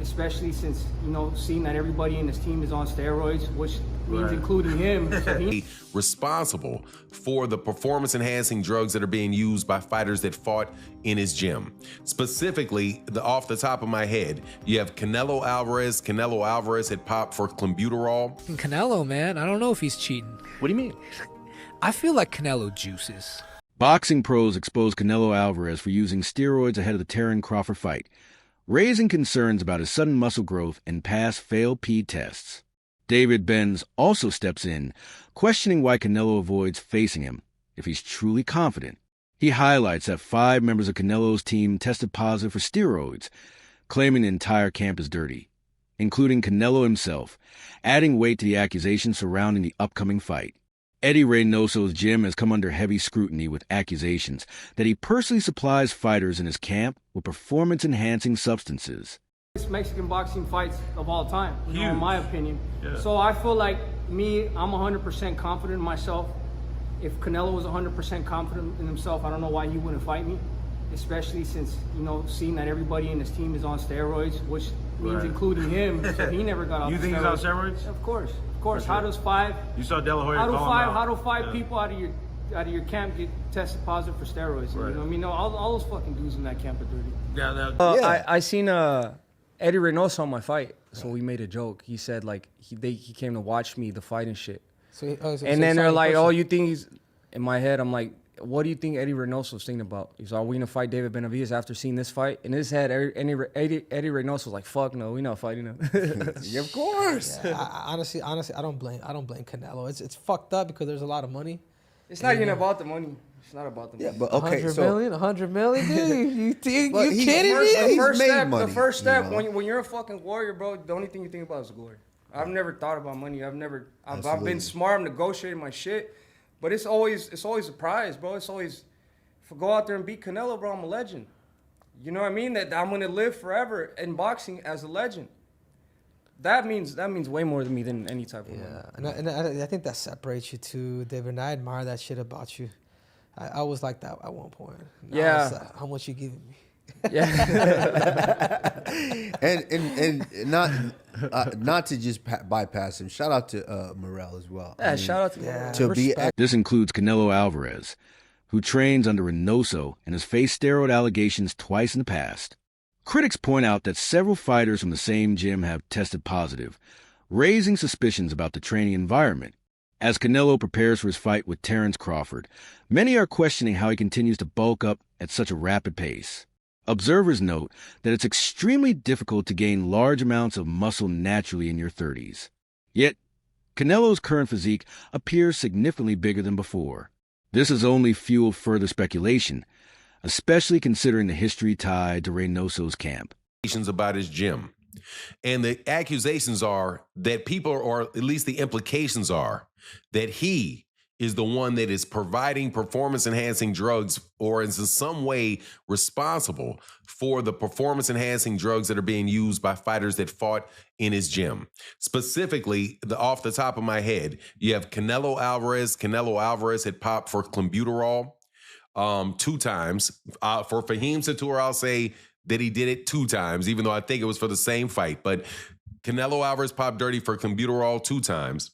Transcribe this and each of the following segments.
especially since, seeing that everybody in his team is on steroids, which means including him. So responsible for the performance-enhancing drugs that are being used by fighters that fought in his gym. Specifically, off the top of my head, you have Canelo Alvarez. Canelo Alvarez had popped for clenbuterol. And Canelo, man, I don't know if he's cheating. What do you mean? I feel like Canelo juices. Boxing pros exposed Canelo Alvarez for using steroids ahead of the Terence Crawford fight, raising concerns about his sudden muscle growth and past failed P tests. David Benz also steps in, questioning why Canelo avoids facing him if he's truly confident. He highlights that 5 members of Canelo's team tested positive for steroids, claiming the entire camp is dirty, including Canelo himself, adding weight to the accusations surrounding the upcoming fight. Eddie Reynoso's gym has come under heavy scrutiny with accusations that he personally supplies fighters in his camp with performance-enhancing substances. Mexican boxing fights of all time, in my opinion. Yeah. So I feel like I'm 100% confident in myself. If Canelo was 100% confident in himself, I don't know why he wouldn't fight me, especially since, seeing that everybody in his team is on steroids, which means including him. So he never got off. You think he's on steroids? Of course. How does 5? You saw De La Hoya How do 5 people out of your camp get tested positive for steroids? Right. You know what I mean? All those fucking dudes in that camp are dirty. Yeah, I seen Eddie Reynoso on my fight, so we made a joke. He said like he came to watch me the fight and shit. So And then they're like, "Oh, you think he's?" In my head, I'm like, "What do you think Eddie Reynoso's thinking about?" He's, "Are we gonna fight David Benavidez after seeing this fight?" In his head, Eddie Reynoso's like, "Fuck no, we not fighting him." Yeah, of course. Yeah, honestly, I don't blame Canelo. It's fucked up because there's a lot of money. It's not even about the money. It's not about the money. Yeah, but okay, 100 million, dude. You kidding But me? the First step, you know? when you're a fucking warrior, bro, the only thing you think about is glory. I've never thought about money. I've been smart. I'm negotiating my shit, but it's always a prize, bro. It's always, if I go out there and beat Canelo, bro, I'm a legend. You know what I mean? That I'm gonna live forever in boxing as a legend. That means way more to me than any type of money. Yeah, and I think that separates you too, David. And I admire that shit about you. I was like that at one point. Now Yeah. it's like, how much you giving me? Yeah. and not to just bypass him. Shout out to Morel as well. Yeah, shout out to Yeah. To be respect. This includes Canelo Alvarez, who trains under Reynoso and has faced steroid allegations twice in the past. Critics point out that several fighters from the same gym have tested positive, raising suspicions about the training environment. As Canelo prepares for his fight with Terence Crawford, many are questioning how he continues to bulk up at such a rapid pace. Observers note that it's extremely difficult to gain large amounts of muscle naturally in your 30s. Yet, Canelo's current physique appears significantly bigger than before. This has only fueled further speculation, especially considering the history tied to Reynoso's camp. About his gym. And the accusations are that people, or at least the implications are, that he is the one that is providing performance-enhancing drugs or is in some way responsible for the performance-enhancing drugs that are being used by fighters that fought in his gym. Specifically, off the top of my head, you have Canelo Alvarez. Canelo Alvarez had popped for clenbuterol 2 times. For Fahim Satur, I'll say that he did it 2 times, even though I think it was for the same fight. But Canelo Alvarez popped dirty for clenbuterol 2 times.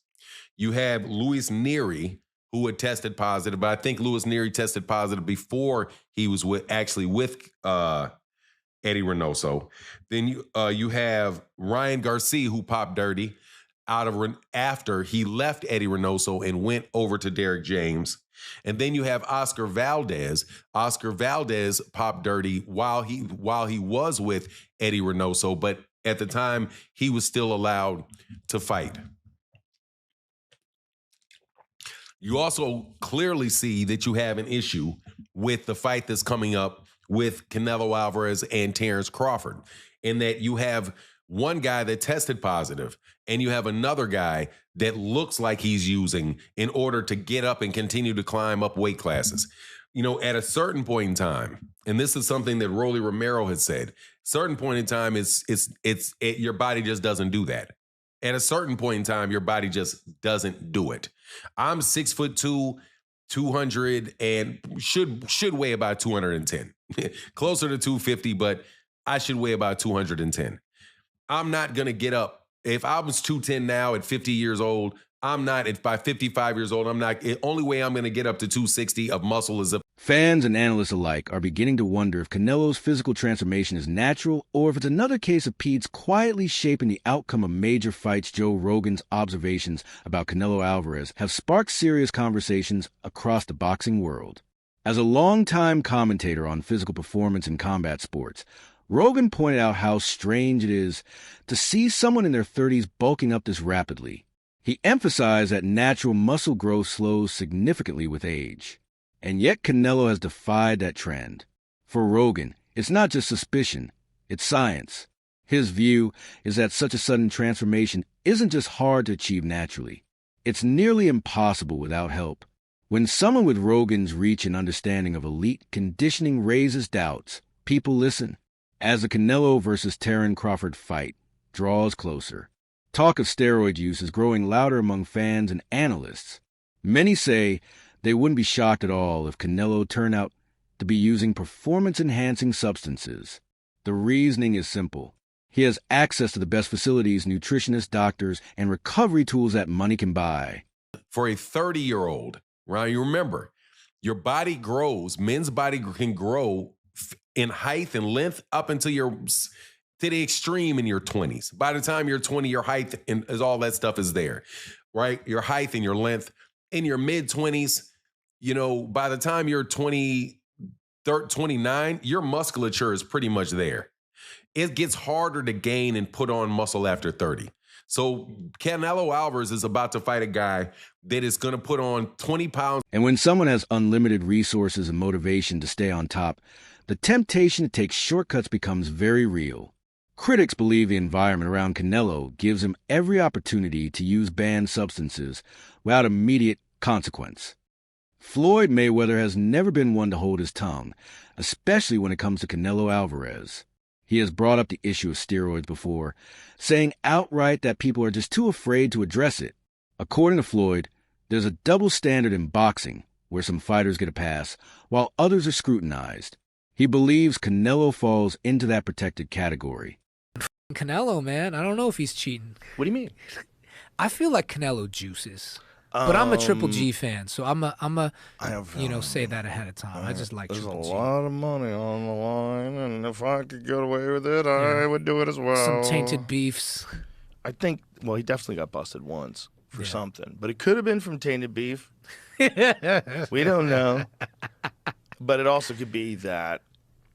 You have Luis Nery, who had tested positive, but I think Luis Nery tested positive before he was with Eddie Reynoso. Then you have Ryan Garcia, who popped dirty after he left Eddie Reynoso and went over to Derek James. And then you have Oscar Valdez. Oscar Valdez popped dirty while he was with Eddie Reynoso, but at the time he was still allowed to fight. You also clearly see that you have an issue with the fight that's coming up with Canelo Alvarez and Terence Crawford, in that you have one guy that tested positive and you have another guy that looks like he's using in order to get up and continue to climb up weight classes. You know, at a certain point in time, and this is something that Rolly Romero had said, certain point in time, your body just doesn't do that. At a certain point in time, your body just doesn't do it. I'm 6'2", 200, and should weigh about 210. Closer to 250, but I should weigh about 210. I'm not going to get up. If I was 210 now at 50 years old, I'm not. If by 55 years old, I'm not. The only way I'm going to get up to 260 of muscle is if. Fans and analysts alike are beginning to wonder if Canelo's physical transformation is natural or if it's another case of Pete's quietly shaping the outcome of major fights. Joe Rogan's observations about Canelo Alvarez have sparked serious conversations across the boxing world. As a longtime commentator on physical performance in combat sports, Rogan pointed out how strange it is to see someone in their 30s bulking up this rapidly. He emphasized that natural muscle growth slows significantly with age. And yet Canelo has defied that trend. For Rogan, it's not just suspicion, it's science. His view is that such a sudden transformation isn't just hard to achieve naturally. It's nearly impossible without help. When someone with Rogan's reach and understanding of elite conditioning raises doubts, people listen. As the Canelo versus Terence Crawford fight draws closer, talk of steroid use is growing louder among fans and analysts. Many say they wouldn't be shocked at all if Canelo turned out to be using performance-enhancing substances. The reasoning is simple. He has access to the best facilities, nutritionists, doctors, and recovery tools that money can buy. For a 30-year-old, right? You remember, your body grows. Men's body can grow in height and length up until to the extreme in your 20s. By the time you're 20, your height and all that stuff is there, right? Your height and your length. In your mid-20s, by the time you're 29, your musculature is pretty much there. It gets harder to gain and put on muscle after 30. So Canelo Alvarez is about to fight a guy that is going to put on 20 pounds. And when someone has unlimited resources and motivation to stay on top, the temptation to take shortcuts becomes very real. Critics believe the environment around Canelo gives him every opportunity to use banned substances without immediate consequence. Floyd Mayweather has never been one to hold his tongue, especially when it comes to Canelo Alvarez. He has brought up the issue of steroids before, saying outright that people are just too afraid to address it. According to Floyd, there's a double standard in boxing, where some fighters get a pass, while others are scrutinized. He believes Canelo falls into that protected category. Canelo, man, I don't know if he's cheating. What do you mean? I feel like Canelo juices. But I'm a Triple G fan, so I'm a say that ahead of time. I just like Triple G. There's a lot of money on the line, and if I could get away with it, I would do it as well. Some tainted beefs. I think, he definitely got busted once for something, but it could have been from tainted beef. We don't know. But it also could be that,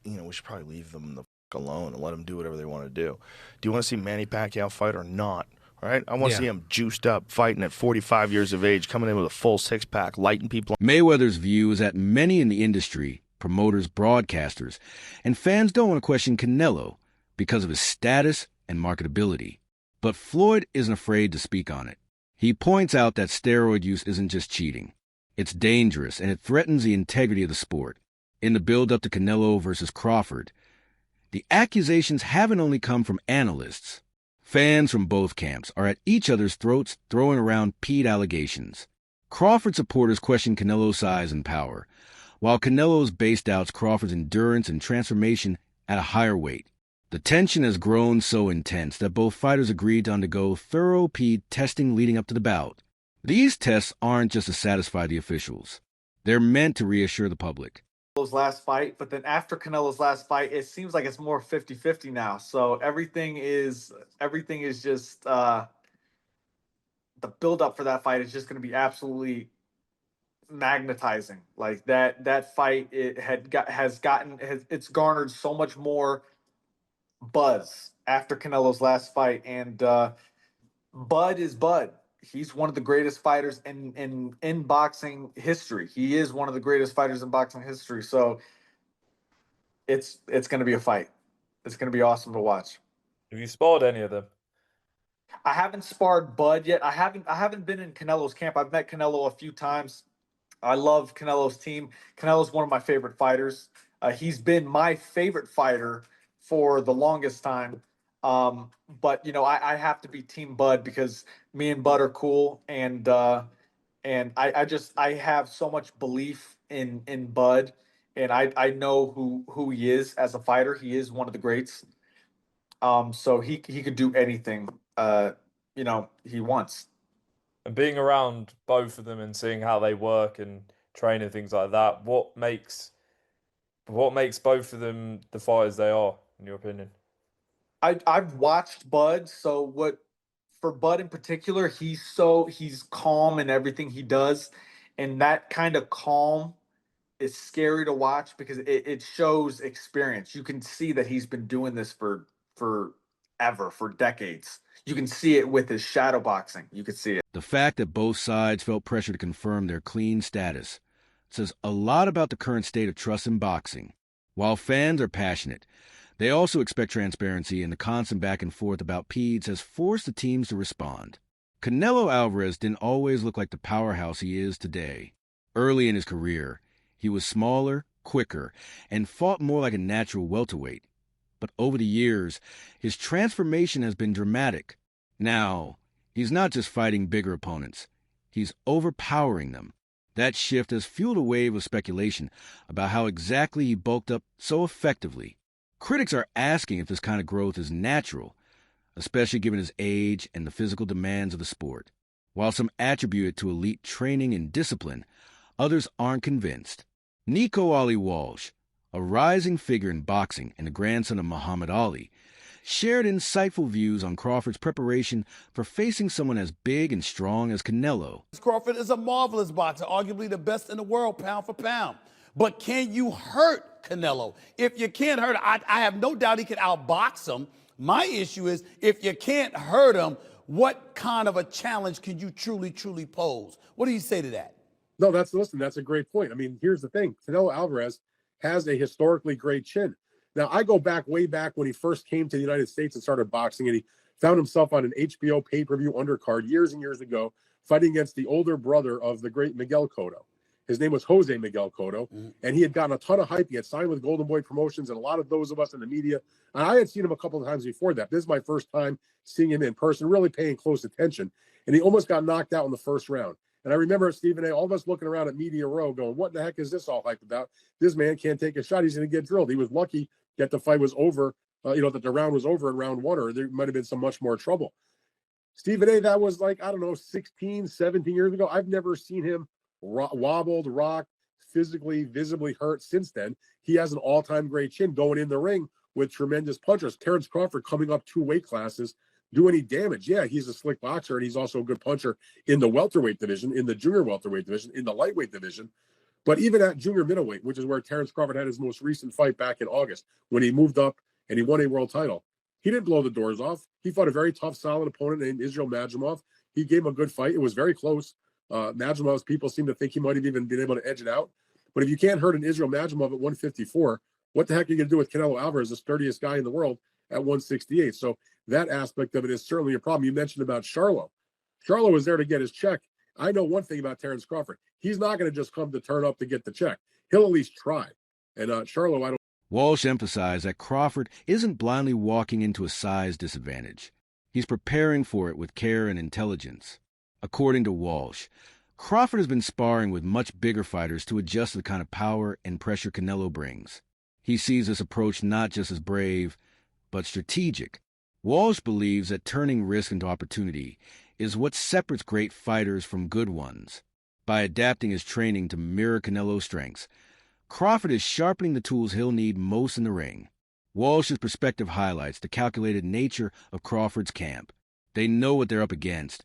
we should probably leave them the alone and let them do whatever they want to do. Do you want to see Manny Pacquiao fight or not? Right? I want to see him juiced up, fighting at 45 years of age, coming in with a full six-pack, lighting people. Mayweather's view is that many in the industry, promoters, broadcasters, and fans don't want to question Canelo because of his status and marketability. But Floyd isn't afraid to speak on it. He points out that steroid use isn't just cheating. It's dangerous, and it threatens the integrity of the sport. In the build-up to Canelo versus Crawford, the accusations haven't only come from analysts. Fans from both camps are at each other's throats throwing around Pete allegations. Crawford supporters question Canelo's size and power, while Canelo's base doubts Crawford's endurance and transformation at a higher weight. The tension has grown so intense that both fighters agreed to undergo thorough Pete testing leading up to the bout. These tests aren't just to satisfy the officials. They're meant to reassure the public. Canelo's last fight, but then after Canelo's last fight, it seems like it's more 50-50 now. So everything is just the build up for that fight is just going to be absolutely magnetizing. Like that fight, it's garnered so much more buzz after Canelo's last fight, and Bud is Bud. He's one of the greatest fighters in boxing history. He is one of the greatest fighters in boxing history. So it's going to be a fight. It's going to be awesome to watch. Have you sparred any of them? I haven't sparred Bud yet. I haven't been in Canelo's camp. I've met Canelo a few times. I love Canelo's team. Canelo's one of my favorite fighters. He's been my favorite fighter for the longest time. But I have to be Team Bud because me and Bud are cool, and I have so much belief in Bud, and I know who he is as a fighter. He is one of the greats. So he could do anything, he wants. And being around both of them and seeing how they work and train and things like that, what makes both of them the fighters they are, in your opinion? I've watched Bud, so what for Bud in particular, he's calm in everything he does, and that kind of calm is scary to watch because it shows experience. You can see that he's been doing this for decades. You can see it with his shadow boxing. You can see it. The fact that both sides felt pressure to confirm their clean status says a lot about the current state of trust in boxing. While fans are passionate, they also expect transparency, and the constant back and forth about peds has forced the teams to respond. Canelo Alvarez didn't always look like the powerhouse he is today. Early in his career, he was smaller, quicker, and fought more like a natural welterweight. But over the years, his transformation has been dramatic. Now, he's not just fighting bigger opponents, he's overpowering them. That shift has fueled a wave of speculation about how exactly he bulked up so effectively. Critics are asking if this kind of growth is natural, especially given his age and the physical demands of the sport. While some attribute it to elite training and discipline, others aren't convinced. Nico Ali Walsh, a rising figure in boxing and the grandson of Muhammad Ali, shared insightful views on Crawford's preparation for facing someone as big and strong as Canelo. Crawford is a marvelous boxer, arguably the best in the world, pound for pound. But can you hurt Canelo? If you can't hurt him, I have no doubt he can outbox him. My issue is, if you can't hurt him, what kind of a challenge can you truly pose? What do you say to that? No, that's a great point. I mean, here's the thing. Canelo Alvarez has a historically great chin. Now, I go way back when he first came to the United States and started boxing, and he found himself on an HBO pay-per-view undercard years and years ago, fighting against the older brother of the great Miguel Cotto. His name was Jose Miguel Cotto, and he had gotten a ton of hype. He had signed with Golden Boy Promotions, and a lot of those of us in the media. And I had seen him a couple of times before that. This is my first time seeing him in person, really paying close attention. And he almost got knocked out in the first round. And I remember Stephen A., all of us looking around at Media Row going, what the heck is this all hype about? This man can't take a shot. He's going to get drilled. He was lucky that the fight was over, that the round was over in round one, or there might have been some much more trouble. Stephen A., that was 16, 17 years ago. I've never seen him wobbled, rocked, physically, visibly hurt since then. He has an all-time great chin going in the ring with tremendous punchers. Terrence Crawford coming up 2 weight classes, do any damage? Yeah, he's a slick boxer, and he's also a good puncher in the welterweight division, in the junior welterweight division, in the lightweight division. But even at junior middleweight, which is where Terrence Crawford had his most recent fight back in August, when he moved up and he won a world title, he didn't blow the doors off. He fought a very tough, solid opponent named Israel Madrimov. He gave him a good fight. It was very close. Madrimov's people seem to think he might have even been able to edge it out. But if you can't hurt an Israel Madrimov at 154, what the heck are you going to do with Canelo Alvarez, the sturdiest guy in the world, at 168? So that aspect of it is certainly a problem. You mentioned about Charlo. Charlo was there to get his check. I know one thing about Terrence Crawford. He's not going to just come to turn up to get the check. He'll at least try. And Charlo, I don't. Walsh emphasized that Crawford isn't blindly walking into a size disadvantage. He's preparing for it with care and intelligence. According to Walsh, Crawford has been sparring with much bigger fighters to adjust to the kind of power and pressure Canelo brings. He sees this approach not just as brave, but strategic. Walsh believes that turning risk into opportunity is what separates great fighters from good ones. By adapting his training to mirror Canelo's strengths, Crawford is sharpening the tools he'll need most in the ring. Walsh's perspective highlights the calculated nature of Crawford's camp. They know what they're up against,